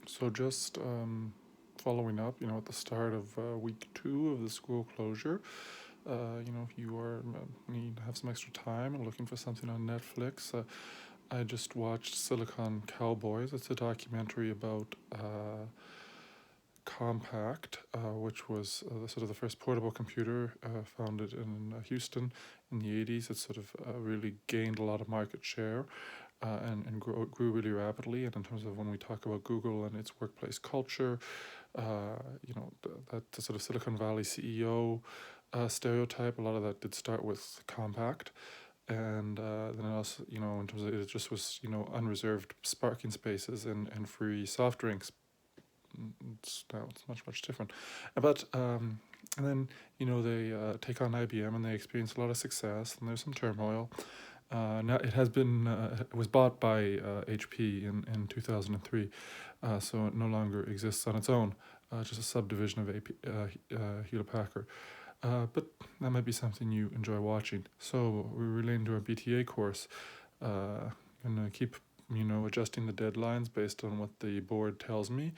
So just following up, at the start of week 2 of the school closure, if you are need to have some extra time and looking for something on Netflix, I just watched Silicon Cowboys. It's a documentary about Compact, which was sort of the first portable computer founded in Houston in the 80s. It sort of really gained a lot of market share and grew really rapidly. And in terms of when we talk about Google and its workplace culture, that the sort of Silicon Valley CEO stereotype, a lot of that did start with Compact. And then also, in terms of it just was, unreserved parking spaces and free soft drinks. Now it's much different. But and then they take on IBM and they experience a lot of success and there's some turmoil. Now it has been it was bought by HP in 2003, so it no longer exists on its own, just a subdivision of Hewlett Packard. But that might be something you enjoy watching. So we're relating to our BTA course. Gonna keep adjusting the deadlines based on what the board tells me.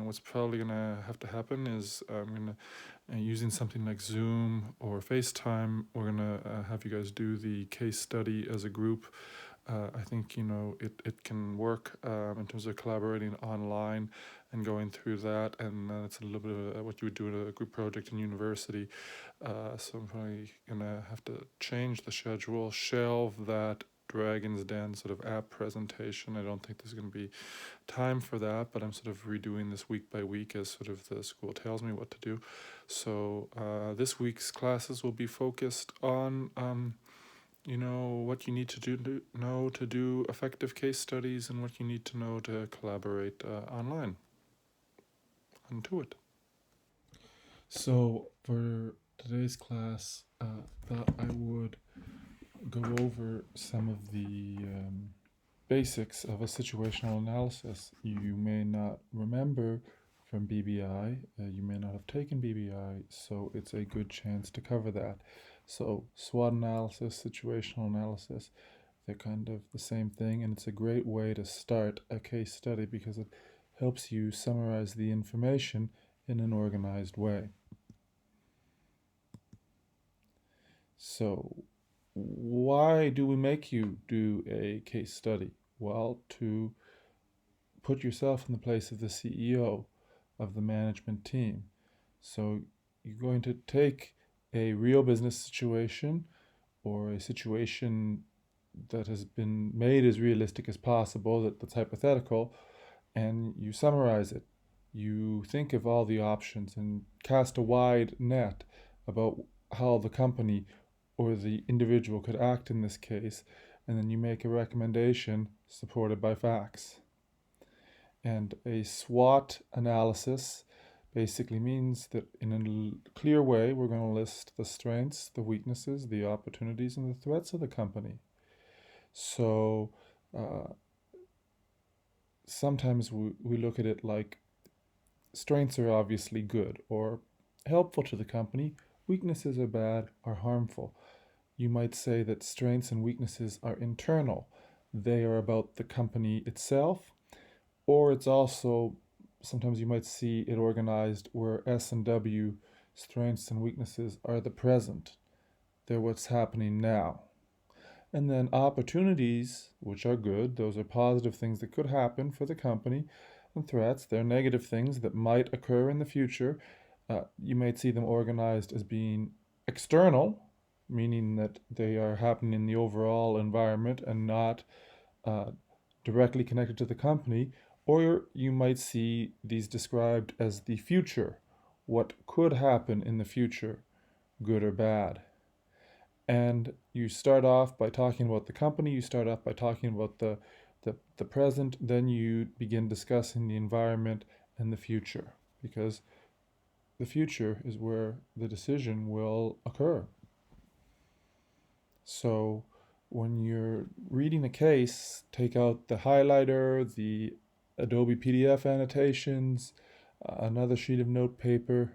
What's probably gonna have to happen is I'm gonna using something like Zoom or FaceTime. We're gonna have you guys do the case study as a group. I think it can work in terms of collaborating online and going through that, and it's a little bit of what you would do in a group project in university. So I'm probably gonna have to change the schedule, shelve that Dragon's Den sort of app presentation. I don't think there's going to be time for that, but I'm sort of redoing this week by week as sort of the school tells me what to do. So this week's classes will be focused on what you need to know to do effective case studies and what you need to know to collaborate online. Onto it. So for today's class, thought I would go over some of the basics of a situational analysis. You may not remember from BBI, you may not have taken BBI, so it's a good chance to cover that. So SWOT analysis, situational analysis, they're kind of the same thing, and it's a great way to start a case study because it helps you summarize the information in an organized way. So why do we make you do a case study? Well, to put yourself in the place of the CEO of the management team. So you're going to take a real business situation or a situation that has been made as realistic as possible, that's hypothetical, and you summarize it. You think of all the options and cast a wide net about how the company or the individual could act in this case, and then you make a recommendation supported by facts. And a SWOT analysis basically means that in a clear way, we're going to list the strengths, the weaknesses, the opportunities, and the threats of the company. So sometimes we look at it like strengths are obviously good or helpful to the company, weaknesses are bad or harmful. You might say that strengths and weaknesses are internal. They are about the company itself, or it's also, sometimes you might see it organized where S and W, strengths and weaknesses, are the present. They're what's happening now. And then opportunities, which are good, those are positive things that could happen for the company, and threats, they're negative things that might occur in the future. You might see them organized as being external, meaning that they are happening in the overall environment and not directly connected to the company, or you might see these described as the future, what could happen in the future, good or bad. And you start off by talking about the company, you start off by talking about the present, then you begin discussing the environment and the future, because the future is where the decision will occur. So when you're reading a case, take out the highlighter, the Adobe PDF annotations, another sheet of note paper,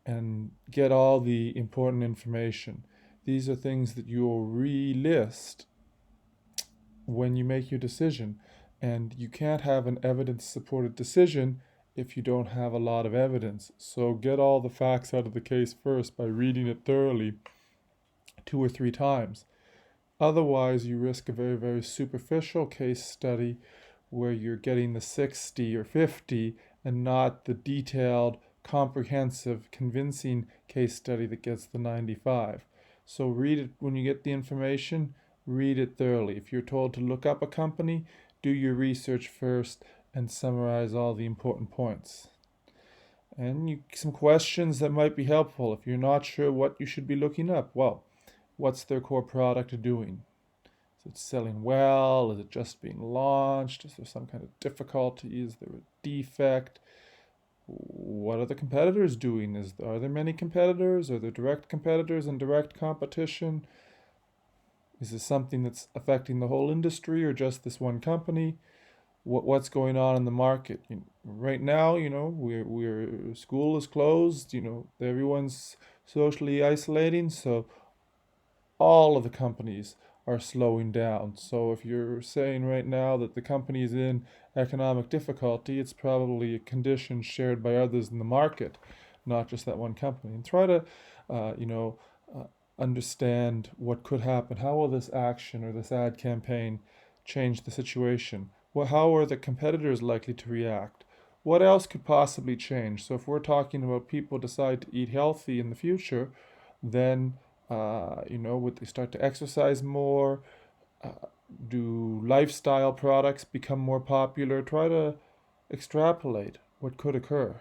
and get all the important information. These are things that you will relist when you make your decision. And you can't have an evidence-supported decision if you don't have a lot of evidence. So get all the facts out of the case first by reading it thoroughly 2 or 3 times. Otherwise, you risk a very, very superficial case study where you're getting the 60 or 50 and not the detailed, comprehensive, convincing case study that gets the 95. So read it when you get the information, read it thoroughly. If you're told to look up a company, do your research first and summarize all the important points. And some questions that might be helpful if you're not sure what you should be looking up. Well, what's their core product doing? Is it selling well? Is it just being launched? Is there some kind of difficulty? Is there a defect? What are the competitors doing? Are there many competitors? Are there direct competitors and direct competition? Is this something that's affecting the whole industry or just this one company? What's going on in the market? Right now, we're school is closed. Everyone's socially isolating, so all of the companies are slowing down. So if you're saying right now that the company is in economic difficulty, it's probably a condition shared by others in the market, not just that one company. And try to, uh, you know, uh, understand what could happen. How will this action or this ad campaign change the situation? Well, how are the competitors likely to react? What else could possibly change? So if we're talking about people decide to eat healthy in the future, then would they start to exercise more? Uh, do lifestyle products become more popular? Try to extrapolate what could occur.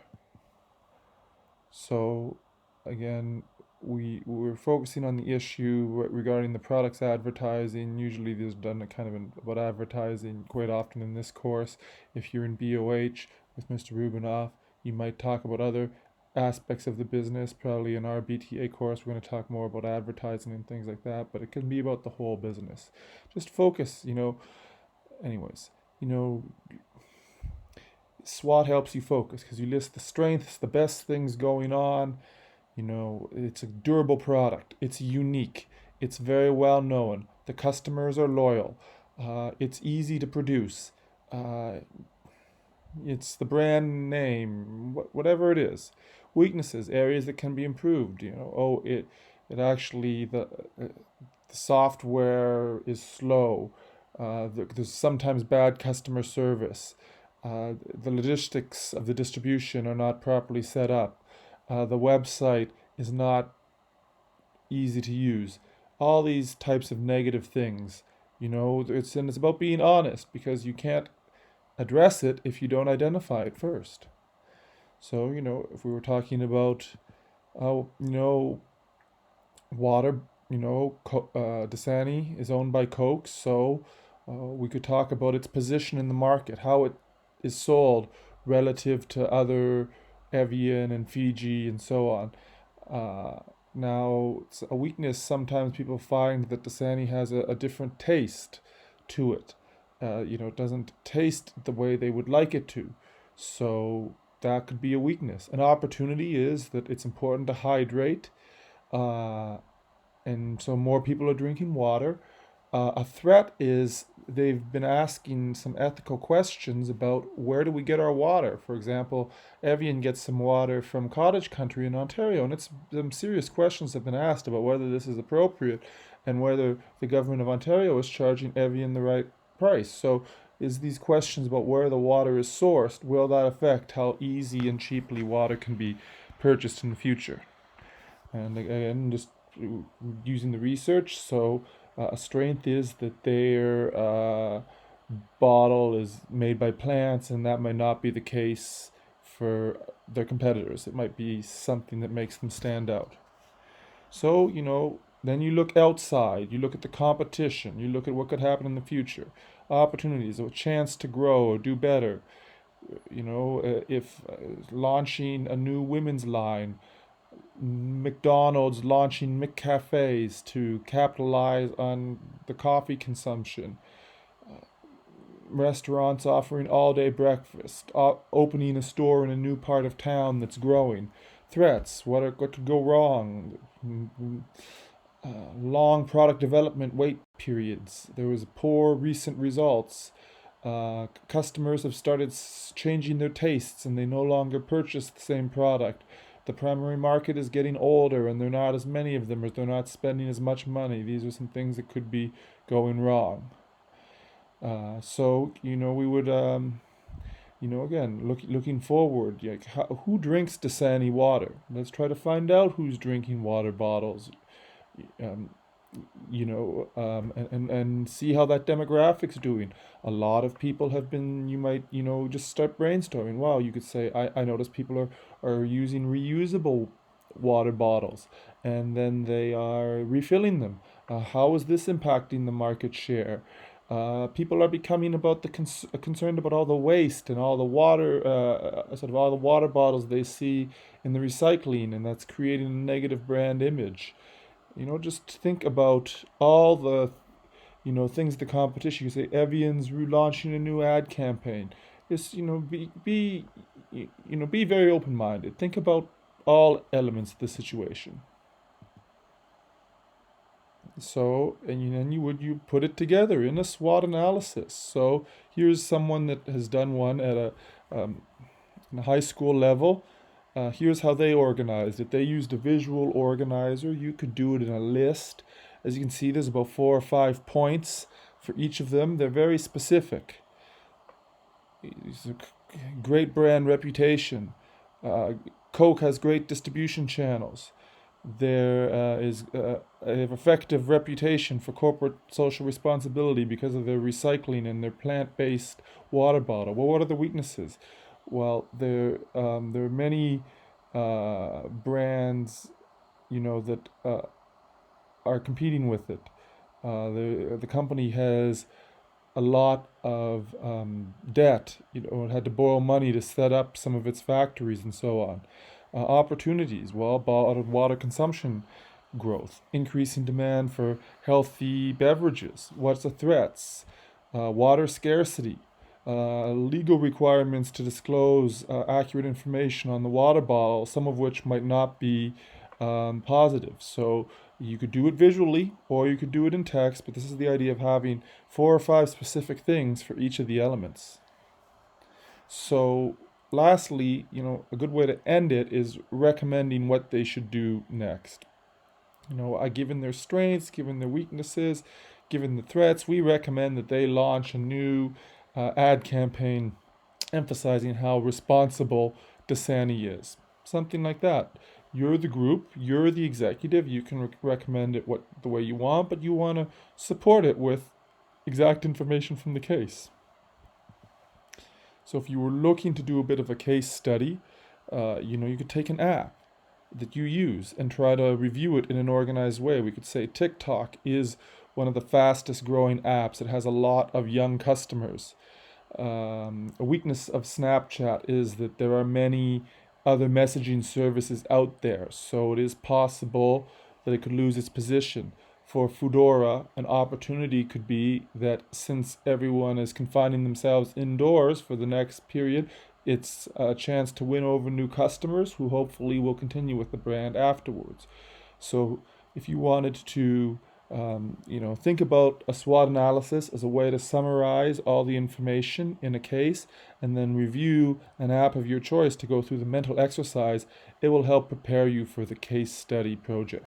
So, again, we're focusing on the issue regarding the products advertising. Usually, there's done a kind of about advertising quite often in this course. If you're in BOH with Mr. Rubinoff, you might talk about other aspects of the business. Probably in our BTA course, we're going to talk more about advertising and things like that, but it can be about the whole business. Just focus, anyways, you know, Swot helps you focus because you list the strengths, the best things going on. It's a durable product. It's unique. It's very well known. The customers are loyal. It's easy to produce. Uh, it's the brand name, whatever it is. Weaknesses, areas that can be improved. It actually the software is slow. There's sometimes bad customer service. The logistics of the distribution are not properly set up. The website is not easy to use. All these types of negative things. It's about being honest because you can't address it if you don't identify it first. So, if we were talking about, water, Dasani is owned by Coke, so we could talk about its position in the market, how it is sold relative to other Evian and Fiji and so on. Now, it's a weakness. Sometimes people find that Dasani has a different taste to it. It doesn't taste the way they would like it to. So that could be a weakness. An opportunity is that it's important to hydrate, uh, and so more people are drinking water. A threat is they've been asking some ethical questions about where do we get our water. For example, Evian gets some water from Cottage Country in Ontario, and some serious questions have been asked about whether this is appropriate and whether the government of Ontario is charging Evian the right price. So, is these questions about where the water is sourced, will that affect how easy and cheaply water can be purchased in the future? And again, just using the research, so a strength is that their bottle is made by plants, and that might not be the case for their competitors. It might be something that makes them stand out. So, then you look outside, you look at the competition, you look at what could happen in the future, opportunities, a chance to grow or do better. If launching a new women's line, McDonald's launching McCafes to capitalize on the coffee consumption, restaurants offering all day breakfast, opening a store in a new part of town that's growing. Threats, what could go wrong? Long product development wait periods. There was poor recent results. Customers have started changing their tastes and they no longer purchase the same product. The primary market is getting older and there are not as many of them, or they're not spending as much money. These are some things that could be going wrong. So, we would, again, looking forward, like who drinks Dasani water? Let's try to find out who's drinking water bottles. Um, and see how that demographic's doing. A lot of people have been, you might, just start brainstorming. Wow, you could say, I notice people are using reusable water bottles and then they are refilling them. How is this impacting the market share? People are becoming concerned about all the waste and all the water, sort of all the water bottles they see in the recycling, and that's creating a negative brand image. Just think about all the, things the competition. You say Evian's relaunching a new ad campaign. Just, be very open-minded. Think about all elements of the situation. So, and you put it together in a SWOT analysis. So here's someone that has done one at um, a high school level. Here's how they organized it. They used a visual organizer. You could do it in a list. As you can see, there's about 4 or 5 points for each of them. They're very specific. It's a great brand reputation. Uh, Coke has great distribution channels. They have effective reputation for corporate social responsibility because of their recycling and their plant-based water bottle. Well, what are the weaknesses? Well, there are many brands, that are competing with it. The company has a lot of debt. It had to borrow money to set up some of its factories and so on. Opportunities, well, water consumption growth, increasing demand for healthy beverages. What's the threats? Water scarcity, legal requirements to disclose accurate information on the water bottle, some of which might not be positive. So you could do it visually or you could do it in text, but this is the idea of having 4 or 5 specific things for each of the elements. So lastly, a good way to end it is recommending what they should do next. Given their strengths, given their weaknesses, given the threats, we recommend that they launch a new ad campaign emphasizing how responsible Dasani is. Something like that. You're the group, you're the executive, you can recommend it the way you want, but you want to support it with exact information from the case. So if you were looking to do a bit of a case study, you could take an app that you use and try to review it in an organized way. We could say TikTok is one of the fastest growing apps. It has a lot of young customers. A weakness of Snapchat is that there are many other messaging services out there, so it is possible that it could lose its position. For Foodora, an opportunity could be that since everyone is confining themselves indoors for the next period, it's a chance to win over new customers who hopefully will continue with the brand afterwards. So if you wanted to think about a SWOT analysis as a way to summarize all the information in a case and then review an app of your choice to go through the mental exercise, it will help prepare you for the case study project.